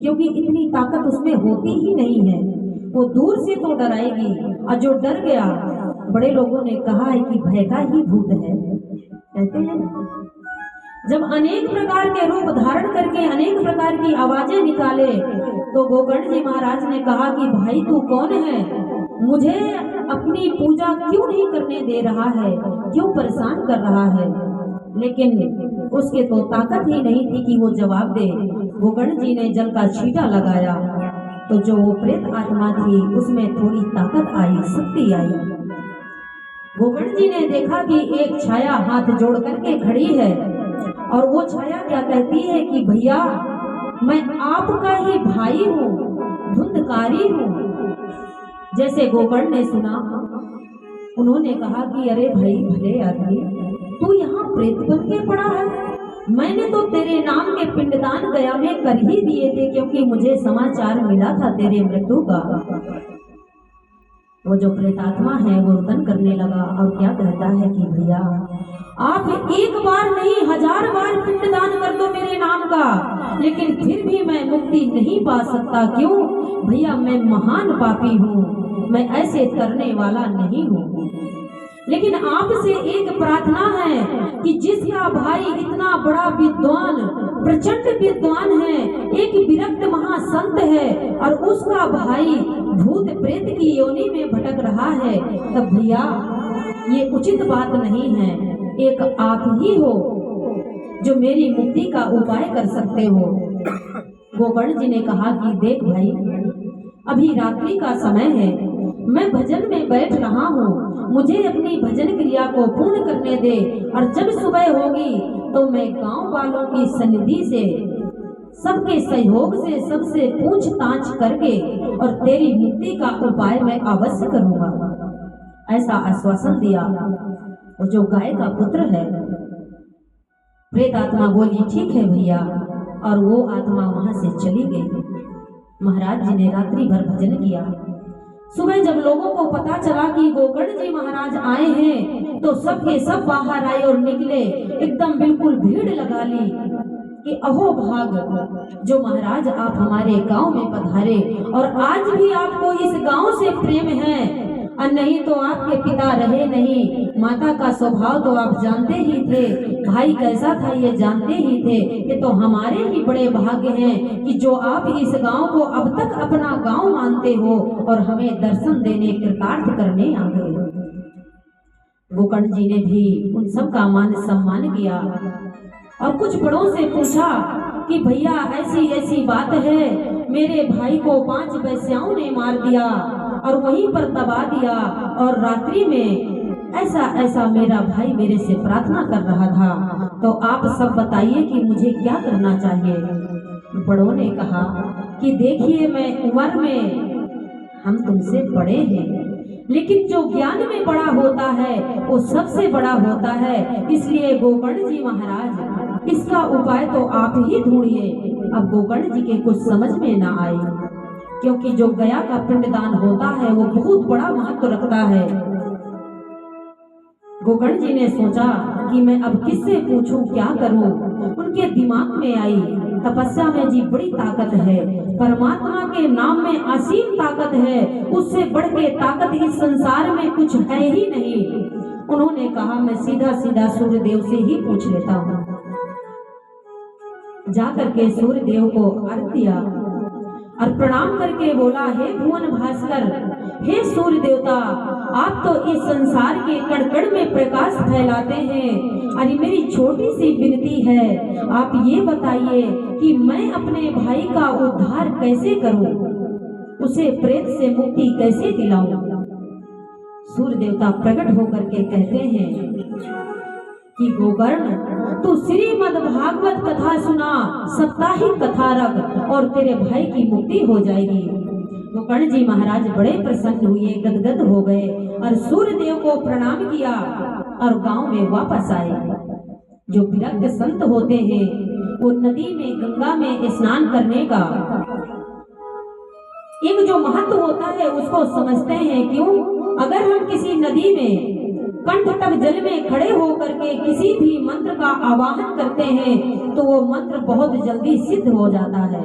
क्योंकि इतनी ताकत उसमें होती ही नहीं है। वो दूर से तो डराएगी, और जो डर गया, बड़े लोगों ने कहा है कि भय का ही भूत है, कहते हैं ना। जब अनेक प्रकार के रूप धारण करके अनेक प्रकार की आवाजें निकाले, तो गोकर्ण जी महाराज ने कहा कि भाई तू कौन है, मुझे अपनी पूजा क्यों नहीं करने दे रहा है, क्यों परेशान कर रहा है। लेकिन उसके तो ताकत ही नहीं थी कि वो जवाब दे। गोकर्ण जी ने जल का छींटा लगाया, तो जो वो प्रेत आत्मा थी उसमें थोड़ी ताकत आई, शक्ति आई। गोकर्ण जी ने देखा कि एक छाया हाथ जोड़ करके खड़ी है, और वो छाया क्या कहती है कि भैया मैं आपका ही भाई हूँ, धुंधकारी हूँ। जैसे गोकर्ण ने सुना, उन्होंने कहा कि अरे भाई भले आदमी, तू यहाँ प्रेत बन के पड़ा है। मैंने तो तेरे नाम के पिंडदान गया में कर ही दिए थे, क्योंकि मुझे समाचार मिला था तेरे मृत्यु का। वो जो प्रेतात्मा है वो रुदन करने लगा और क्या कहता है कि भैया आप एक बार नहीं 1000 बार पिंडदान कर दो मेरे नाम का, लेकिन फिर भी मैं मुक्ति नहीं पा सकता। क्यों भैया, मैं महान पापी हूँ, मैं ऐसे करने वाला नहीं हूँ। लेकिन आपसे एक प्रार्थना है कि जिसका भाई इतना बड़ा विद्वान, प्रचंड विद्वान है, एक विरक्त महासंत है, और उसका भाई भूत प्रेत की योनि में भटक रहा है, तब भैया ये उचित बात नहीं है। एक आप ही हो जो मेरी मुक्ति का उपाय कर सकते हो। गोकर्ण जी ने कहा कि देख भाई, अभी रात्रि का समय है, मैं भजन में बैठ रहा हूँ, मुझे अपनी भजन क्रिया को पूर्ण करने दे, और जब सुबह होगी तो मैं गांव वालों की सन्निधि से, सबके सहयोग से, सबसे पूछताछ करके और तेरी मुक्ति का उपाय मैं अवश्य करूंगा, ऐसा आश्वासन दिया। और जो गाय का पुत्र है, प्रेत आत्मा बोली ठीक है भैया, और वो आत्मा वहां से चली गई। महाराज जी ने रात्रि भर भजन किया। सुबह जब लोगों को पता चला कि गोकर्ण जी महाराज आए हैं, तो सब के सब बाहर आए और निकले, एकदम बिल्कुल भीड़ लगा ली कि अहो भाग, जो महाराज आप हमारे गांव में पधारे, और आज भी आपको इस गांव से प्रेम है, और नहीं तो आपके पिता रहे नहीं, माता का स्वभाव तो आप जानते ही थे, भाई कैसा था ये जानते ही थे। ये तो हमारे ही बड़े भाग्य हैं कि जो आप इस गांव को अब तक अपना गांव मानते हो, और हमें दर्शन देने, कृतार्थ करने आ गए। गोकर्ण जी ने भी उन सब का मान सम्मान किया, और कुछ बड़ों से पूछा कि भैया ऐसी ऐसी बात है, मेरे भाई को 5 वैश्याओं ने मार दिया और वहीं पर दबा दिया, और रात्रि में ऐसा ऐसा मेरा भाई मेरे से प्रार्थना कर रहा था, तो आप सब बताइए कि मुझे क्या करना चाहिए। बड़ों ने कहा कि देखिए, मैं उम्र में हम तुमसे बड़े हैं, लेकिन जो ज्ञान में बड़ा होता है वो सबसे बड़ा होता है, इसलिए गोकर्ण जी महाराज इसका उपाय तो आप ही ढूंढिए। अब गोकर्ण जी के कुछ समझ में ना आए, क्योंकि जो गया का पिंडदान होता है वो बहुत बड़ा महत्व रखता है। गोकर्ण जी ने सोचा कि मैं अब किससे पूछूं, क्या करूं। उनके दिमाग में आई, तपस्या में जी बड़ी ताकत है, परमात्मा के नाम में असीम ताकत है, उससे बढ़ के ताकत इस संसार में कुछ है ही नहीं। उन्होंने कहा मैं सीधा सीधा सूर्य देव से ही पूछ लेता हूँ। जाकर के सूर्य देव को अर्घ दिया और प्रणाम करके बोला, हे भुवन भास्कर, हे सूर्य देवता, आप तो इस संसार के कण-कण में प्रकाश फैलाते हैं, अरे मेरी छोटी सी विनती है, आप ये बताइए कि मैं अपने भाई का उद्धार कैसे करूं, उसे प्रेत से मुक्ति कैसे दिलाऊं। सूर्य देवता प्रकट होकर के कहते हैं कि गोकर्ण, तू श्रीमद् भागवत कथा सुना, साप्ताहिक कथा रख, और तेरे भाई की मुक्ति हो जाएगी। गोकर्ण जी महाराज बड़े प्रसन्न हुए, गदगद हो गए, और सूर्य देव को प्रणाम किया और गांव में वापस आए। जो विरक्त संत होते हैं वो नदी में, गंगा में स्नान करने का एक जो महत्व होता है उसको समझते हैं। क्यों? अगर हम किसी नदी में कंठ तक जल में खड़े होकर के किसी भी मंत्र का आवाहन करते हैं तो वो मंत्र बहुत जल्दी सिद्ध हो जाता है।